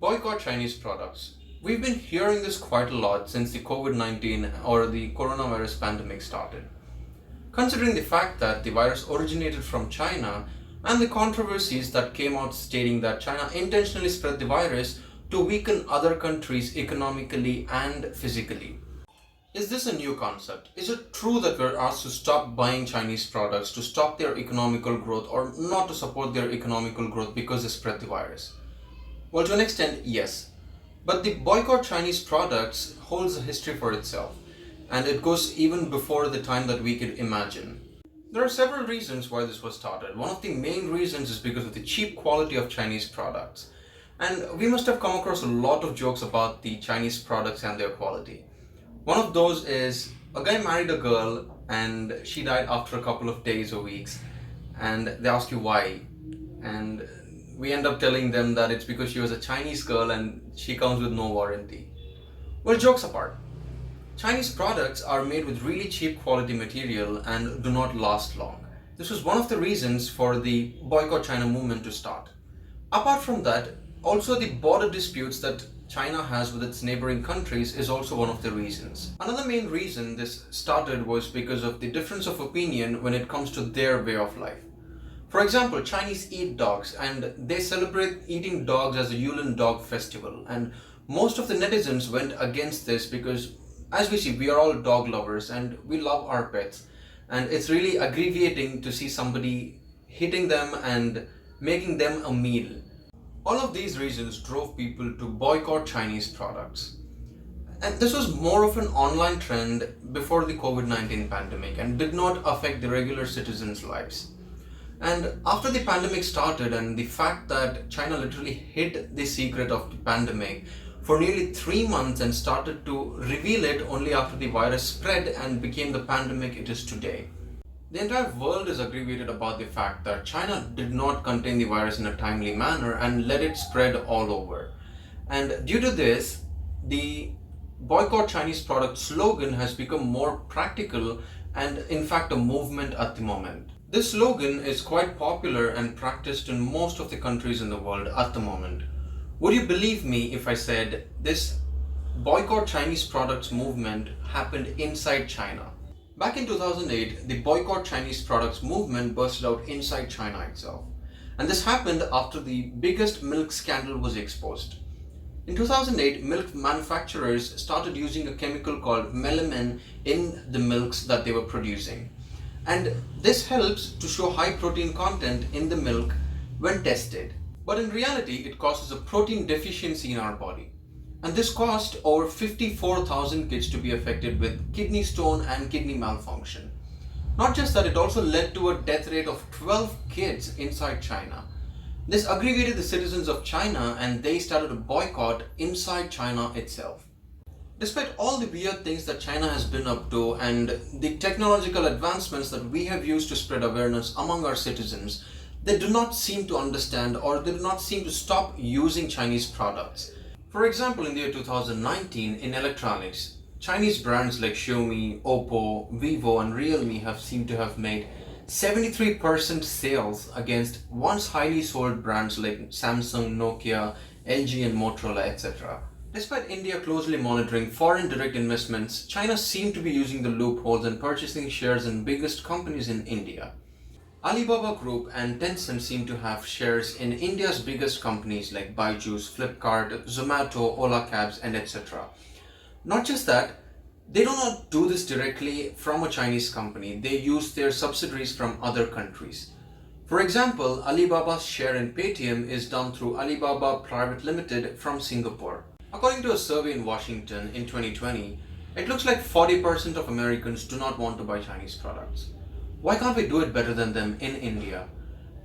Boycott Chinese products. We've been hearing this quite a lot since the COVID-19 or the coronavirus pandemic started. Considering the fact that the virus originated from China and the controversies that came out stating that China intentionally spread the virus to weaken other countries economically and physically. Is this a new concept? Is it true that we're asked to stop buying Chinese products, to stop their economical growth, or not to support their economical growth because they spread the virus? Well, to an extent, yes. But the boycott Chinese products holds a history for itself, and it goes even before the time that we could imagine. There are several reasons why this was started. One of the main reasons is because of the cheap quality of Chinese products. And we must have come across a lot of jokes about the Chinese products and their quality. One of those is a guy married a girl and she died after a couple of days or weeks, and they ask you why. And we end up telling them that it's because she was a Chinese girl and she comes with no warranty. Well, jokes apart, Chinese products are made with really cheap quality material and do not last long. This was one of the reasons for the Boycott China movement to start. Apart from that, also the border disputes that China has with its neighboring countries is also one of the reasons. Another main reason this started was because of the difference of opinion when it comes to their way of life. For example, Chinese eat dogs and they celebrate eating dogs as a Yulin Dog Festival, and most of the netizens went against this because, as we see, we are all dog lovers and we love our pets, and it's really aggravating to see somebody hitting them and making them a meal. All of these reasons drove people to boycott Chinese products. And this was more of an online trend before the COVID-19 pandemic and did not affect the regular citizens' lives. And after the pandemic started and the fact that China literally hid the secret of the pandemic for nearly 3 months and started to reveal it only after the virus spread and became the pandemic it is today. The entire world is aggravated about the fact that China did not contain the virus in a timely manner and let it spread all over. And due to this, the boycott Chinese product slogan has become more practical and in fact a movement at the moment. This slogan is quite popular and practiced in most of the countries in the world at the moment. Would you believe me if I said this boycott Chinese products movement happened inside China? Back in 2008, the boycott Chinese products movement busted out inside China itself. And this happened after the biggest milk scandal was exposed. In 2008, milk manufacturers started using a chemical called melamine in the milks that they were producing. And this helps to show high protein content in the milk when tested. But in reality, it causes a protein deficiency in our body. And this caused over 54,000 kids to be affected with kidney stone and kidney malfunction. Not just that, it also led to a death rate of 12 kids inside China. This aggravated the citizens of China and they started a boycott inside China itself. Despite all the weird things that China has been up to and the technological advancements that we have used to spread awareness among our citizens, they do not seem to understand or they do not seem to stop using Chinese products. For example, in the year 2019, in electronics, Chinese brands like Xiaomi, Oppo, Vivo and Realme have seemed to have made 73% sales against once highly sold brands like Samsung, Nokia, LG and Motorola, etc. Despite India closely monitoring foreign direct investments, China seemed to be using the loopholes and purchasing shares in biggest companies in India. Alibaba Group and Tencent seem to have shares in India's biggest companies like Byju's, Flipkart, Zomato, Ola Cabs and etc. Not just that, they do not do this directly from a Chinese company, they use their subsidiaries from other countries. For example, Alibaba's share in Paytm is done through Alibaba Private Limited from Singapore. According to a survey in Washington in 2020, it looks like 40% of Americans do not want to buy Chinese products. Why can't we do it better than them in India?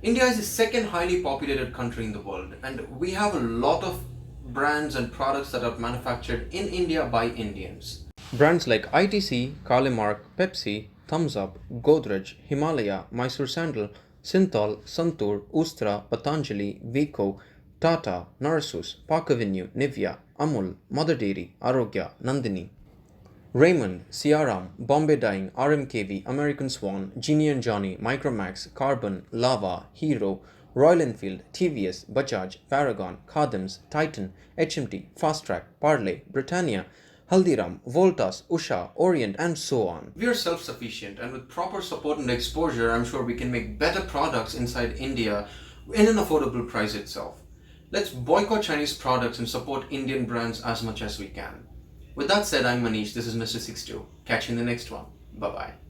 India is the second highly populated country in the world, and we have a lot of brands and products that are manufactured in India by Indians. Brands like ITC, Kalemark, Pepsi, Thumbs Up, Godrej, Himalaya, Mysore Sandal, Synthol, Santur, Ustra, Patanjali, Vico, Tata, Narsus, Park Avenue, Nivea, Amul, Mother Dairy, Arogya, Nandini, Raymond, Siaram, Bombay Dyeing, RMKV, American Swan, Genie and Johnny, Micromax, Carbon, Lava, Hero, Royal Enfield, TVS, Bajaj, Paragon, Khadams, Titan, HMT, Fastrack, Parley, Britannia, Haldiram, Voltas, Usha, Orient, and so on. We are self-sufficient, and with proper support and exposure, I'm sure we can make better products inside India in an affordable price itself. Let's boycott Chinese products and support Indian brands as much as we can. With that said, I'm Manish, this is Mr. 6'2". Catch you in the next one. Bye-bye.